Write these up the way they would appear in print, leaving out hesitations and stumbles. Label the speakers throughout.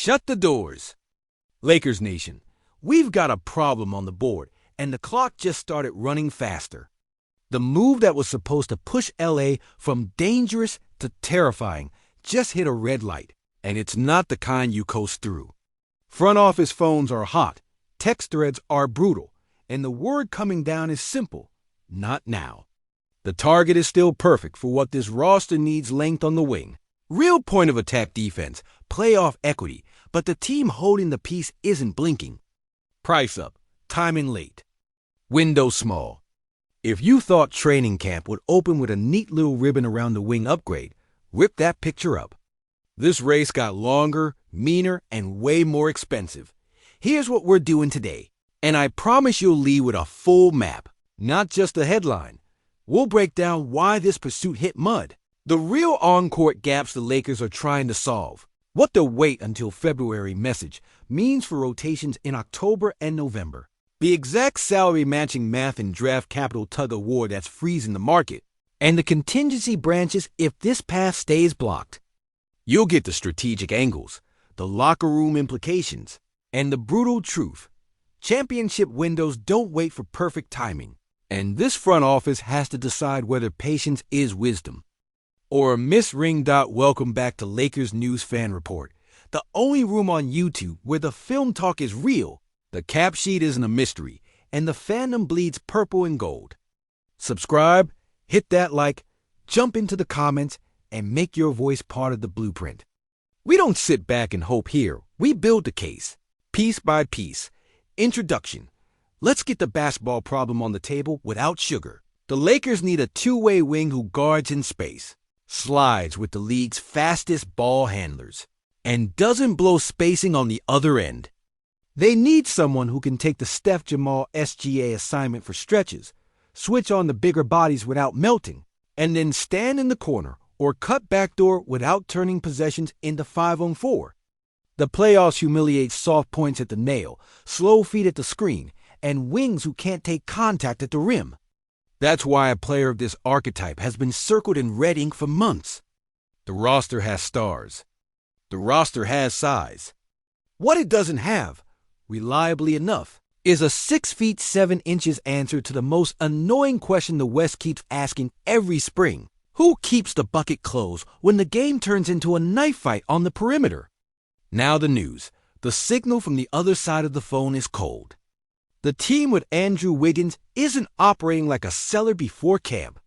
Speaker 1: Shut the doors. Lakers Nation, we've got a problem on the board, and the clock just started running faster. The move that was supposed to push LA from dangerous to terrifying just hit a red light, and it's not the kind you coast through. Front office phones are hot, text threads are brutal, and the word coming down is simple: not now. The target is still perfect for what this roster needs: length on the wing, real point-of-attack defense, playoff equity, but the team holding the piece isn't blinking. Price up, timing late, window small. If you thought training camp would open with a neat little ribbon around the wing upgrade, rip that picture up. This race got longer, meaner, and way more expensive. Here's what we're doing today, and I promise you'll leave with a full map, not just a headline. We'll break down why this pursuit hit mud, the real on-court gaps the Lakers are trying to solve, what the wait until February message means for rotations in October and November, the exact salary matching math and draft capital tug-of-war that's freezing the market, and the contingency branches if this path stays blocked. You'll get the strategic angles, the locker room implications, and the brutal truth. Championship windows don't wait for perfect timing, and this front office has to decide whether patience is wisdom or a misring. Welcome back to Lakers News Fan Report, the only room on YouTube where the film talk is real, the cap sheet isn't a mystery, and the fandom bleeds purple and gold. Subscribe, hit that like, jump into the comments, and make your voice part of the blueprint. We don't sit back and hope here. We build the case, piece by piece. Introduction. Let's get the basketball problem on the table without sugar. The Lakers need a two-way wing who guards in space, slides with the league's fastest ball handlers, and doesn't blow spacing on the other end. They need someone who can take the Steph Jamal SGA assignment for stretches, switch on the bigger bodies without melting, and then stand in the corner or cut backdoor without turning possessions into 5-on-4. The playoffs humiliate soft points at the nail, slow feet at the screen, and wings who can't take contact at the rim. That's why a player of this archetype has been circled in red ink for months. The roster has stars. The roster has size. What it doesn't have, reliably enough, is a 6 feet 7 inches answer to the most annoying question the West keeps asking every spring. Who keeps the bucket closed when the game turns into a knife fight on the perimeter? Now the news. The signal from the other side of the phone is cold. The team with Andrew Wiggins isn't operating like a seller before camp.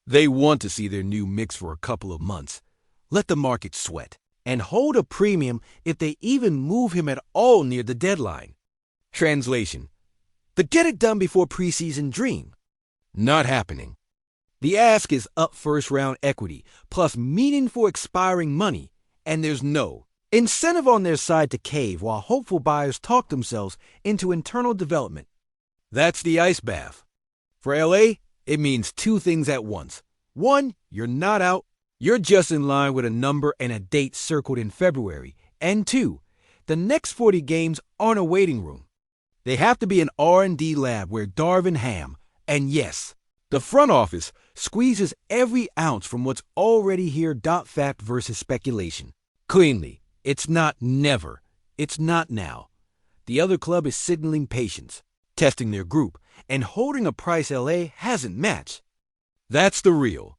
Speaker 1: They want to see their new mix for a couple of months, let the market sweat, and hold a premium if they even move him at all near the deadline. Translation. The get-it-done-before preseason dream. Not happening. The ask is up first-round equity, plus meaningful expiring money, and there's no incentive on their side to cave while hopeful buyers talk themselves into internal development. That's the ice bath. For LA, it means two things at once. One, you're not out. You're just in line with a number and a date circled in February. And two, the next 40 games aren't a waiting room. They have to be an R&D lab where Darvin Ham, and yes, the front office, squeezes every ounce from what's already here. Fact versus speculation. Cleanly, it's not never. It's not now. The other club is signaling patience, testing their group, and holding a price LA hasn't matched. That's the real.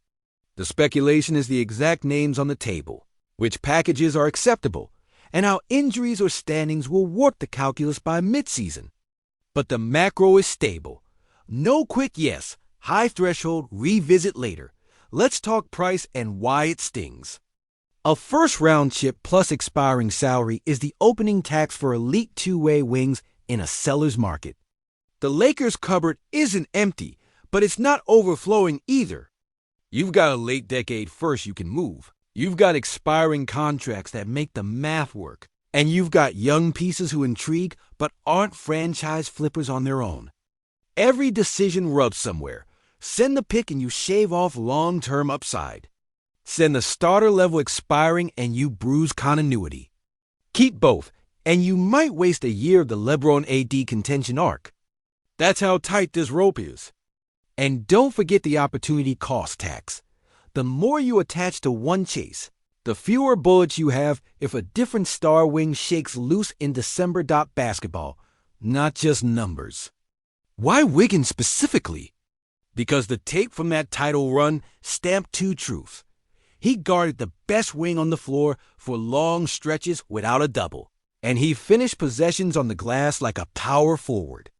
Speaker 1: The speculation is the exact names on the table, which packages are acceptable, and how injuries or standings will warp the calculus by midseason. But the macro is stable. No quick yes, high threshold, revisit later. Let's talk price and why it stings. A first-round chip plus expiring salary is the opening tax for elite two-way wings in a seller's market. The Lakers' cupboard isn't empty, but it's not overflowing either. You've got a late-decade first you can move. You've got expiring contracts that make the math work. And you've got young pieces who intrigue but aren't franchise flippers on their own. Every decision rubs somewhere. Send the pick and you shave off long-term upside. Send the starter level expiring and you bruise continuity. Keep both, and you might waste a year of the LeBron AD contention arc. That's how tight this rope is. And don't forget the opportunity cost tax. The more you attach to one chase, The fewer bullets you have if a different star wing shakes loose in December. Basketball, not just numbers. Why Wiggins specifically? Because the tape from that title run stamped two truths. He guarded the best wing on the floor for long stretches without a double, and he finished possessions on the glass like a power forward.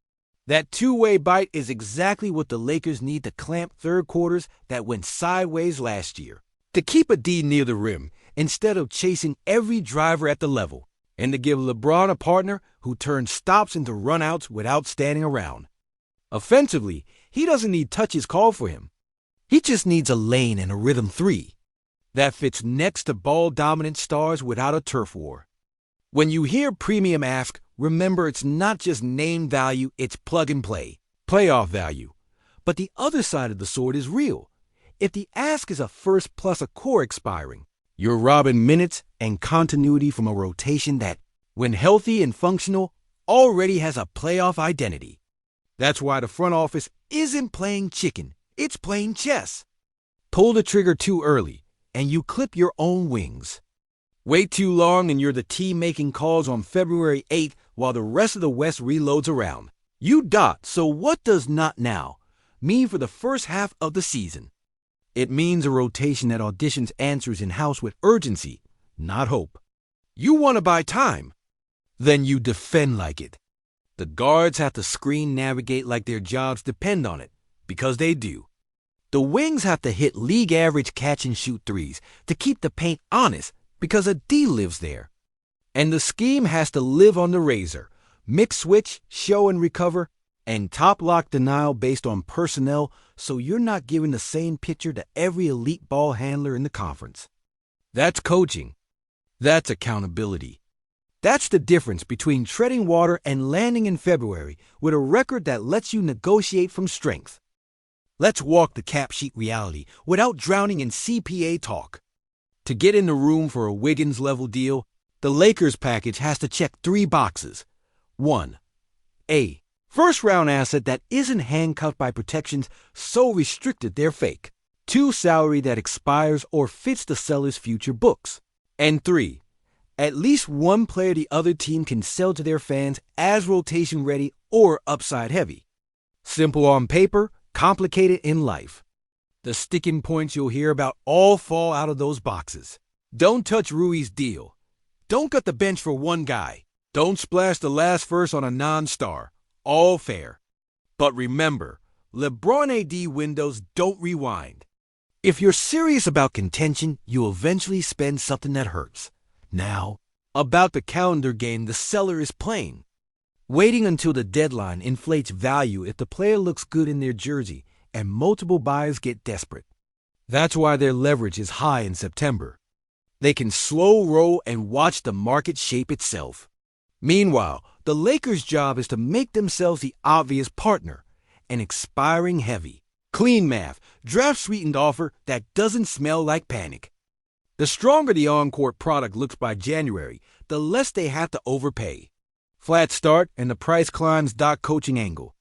Speaker 1: That two-way bite is exactly what the Lakers need to clamp third quarters that went sideways last year, to keep a D near the rim instead of chasing every driver at the level, and to give LeBron a partner who turns stops into runouts without standing around. Offensively, he doesn't need touches called for him. He just needs a lane and a rhythm three that fits next to ball-dominant stars without a turf war. When you hear premium ask, remember it's not just name value, it's plug-and-play, playoff value. But the other side of the sword is real. If the ask is a first plus a core expiring, you're robbing minutes and continuity from a rotation that, when healthy and functional, already has a playoff identity. That's why the front office isn't playing chicken, it's playing chess. Pull the trigger too early, and you clip your own wings. Wait too long and you're the team making calls on February 8th while the rest of the West reloads around. You dot, so what does not now mean for the first half of the season? It means a rotation that auditions answers in-house with urgency, not hope. You want to buy time? Then you defend like it. The guards have to screen navigate like their jobs depend on it, because they do. The wings have to hit league-average catch-and-shoot threes to keep the paint honest, because a D lives there. And the scheme has to live on the razor, mix switch, show and recover, and top lock denial based on personnel so you're not giving the same picture to every elite ball handler in the conference. That's coaching. That's accountability. That's the difference between treading water and landing in February with a record that lets you negotiate from strength. Let's walk the cap sheet reality without drowning in CPA talk. To get in the room for a Wiggins-level deal, the Lakers package has to check 3 boxes. 1. A first-round asset that isn't handcuffed by protections so restricted they're fake. 2. Salary that expires or fits the seller's future books. And 3. At least one player the other team can sell to their fans as rotation-ready or upside-heavy. Simple on paper, complicated in life. The sticking points you'll hear about all fall out of those boxes. Don't touch Rui's deal. Don't cut the bench for one guy. Don't splash the last verse on a non-star. All fair. But remember, LeBron AD windows don't rewind. If you're serious about contention, you'll eventually spend something that hurts. Now, about the calendar game the seller is playing. Waiting until the deadline inflates value if the player looks good in their jersey and multiple buyers get desperate. That's why their leverage is high in September. They can slow roll and watch the market shape itself. Meanwhile, the Lakers' job is to make themselves the obvious partner, an expiring heavy, clean math, draft-sweetened offer that doesn't smell like panic. The stronger the on-court product looks by January, the less they have to overpay. Flat start and the price climbs. Coaching angle.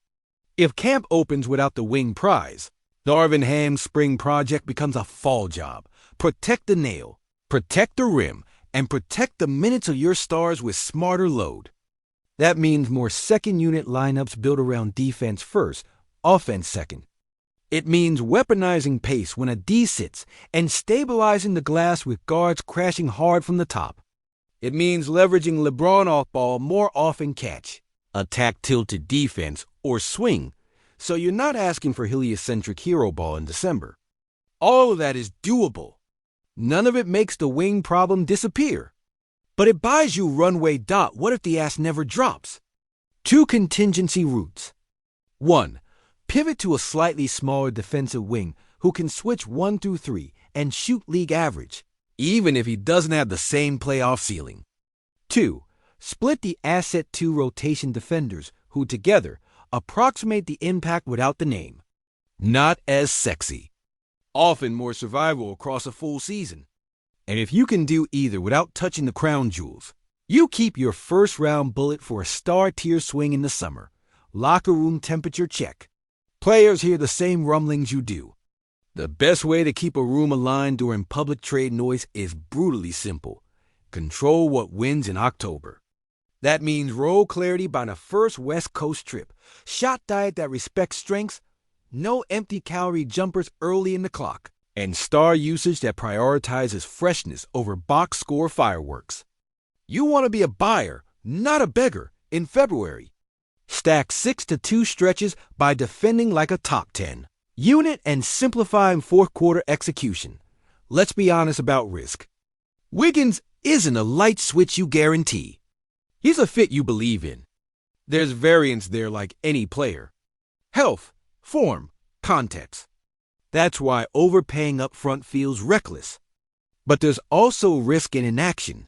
Speaker 1: If camp opens without the wing prize, Darvin Ham's spring project becomes a fall job. Protect the nail, protect the rim, and protect the minutes of your stars with smarter load. That means more second-unit lineups built around defense first, offense second. It means weaponizing pace when a D sits and stabilizing the glass with guards crashing hard from the top. It means leveraging LeBron off-ball more often catch, attack tilted defense, or swing, so you're not asking for heliocentric hero ball in December. All of that is doable. None of it makes the wing problem disappear. But it buys you runway. What if the ass never drops? 2 contingency routes. 1. Pivot to a slightly smaller defensive wing who can switch 1 through 3 and shoot league average, even if he doesn't have the same playoff ceiling. 2. Split the asset 2 rotation defenders who together approximate the impact without the name. Not as sexy. Often more survival across a full season. And if you can do either without touching the crown jewels, you keep your first-round bullet for a star-tier swing in the summer. Locker room temperature check. Players hear the same rumblings you do. The best way to keep a room aligned during public trade noise is brutally simple. Control what wins in October. That means roll clarity by the first West Coast trip, shot diet that respects strengths, no empty calorie jumpers early in the clock, and star usage that prioritizes freshness over box score fireworks. You want to be a buyer, not a beggar, in February. Stack 6-2 stretches by defending like a top 10 unit and simplifying fourth quarter execution. Let's be honest about risk. Wiggins isn't a light switch you guarantee. He's a fit you believe in. There's variance there like any player. Health, form, context. That's why overpaying up front feels reckless. But there's also risk in inaction.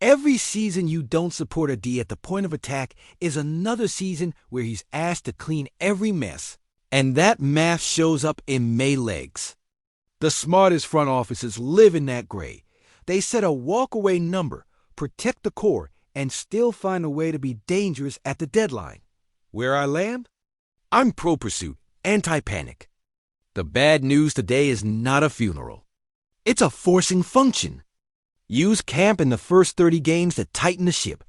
Speaker 1: Every season you don't support a D at the point of attack is another season where he's asked to clean every mess. And that math shows up in May legs. The smartest front offices live in that gray. They set a walk-away number, protect the core, and still find a way to be dangerous at the deadline. Where I land? I'm pro-pursuit, anti-panic. The bad news today is not a funeral. It's a forcing function. Use camp in the first 30 games to tighten the ship,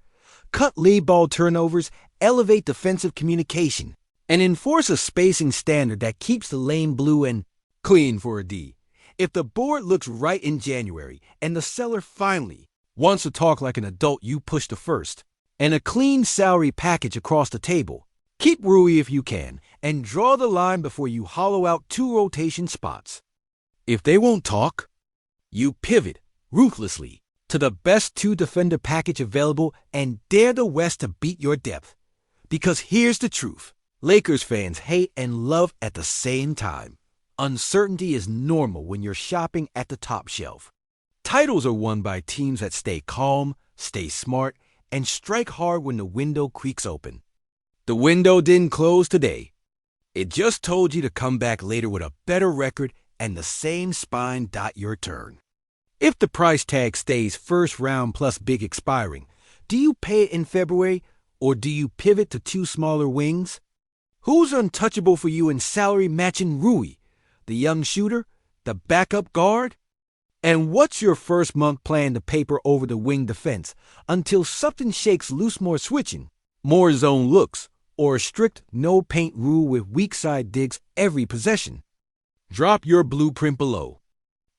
Speaker 1: cut lead ball turnovers, elevate defensive communication, and enforce a spacing standard that keeps the lane blue and clean for a D. If the board looks right in January and the seller finally wants to talk like an adult you push to first, and a clean salary package across the table, keep Rui if you can, and draw the line before you hollow out 2 rotation spots. If they won't talk, you pivot ruthlessly to the best 2-defender package available and dare the West to beat your depth. Because here's the truth. Lakers fans hate and love at the same time. Uncertainty is normal when you're shopping at the top shelf. Titles are won by teams that stay calm, stay smart, and strike hard when the window creaks open. The window didn't close today. It just told you to come back later with a better record and the same spine. Your turn. If the price tag stays first round plus big expiring, do you pay it in February or do you pivot to 2 smaller wings? Who's untouchable for you in salary matching Rui? The young shooter? The backup guard? And what's your first month plan to paper over the wing defense until something shakes loose? More switching, more zone looks, or a strict no-paint rule with weak side digs every possession? Drop your blueprint below.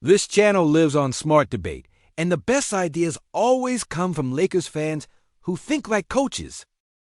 Speaker 1: This channel lives on smart debate, and the best ideas always come from Lakers fans who think like coaches.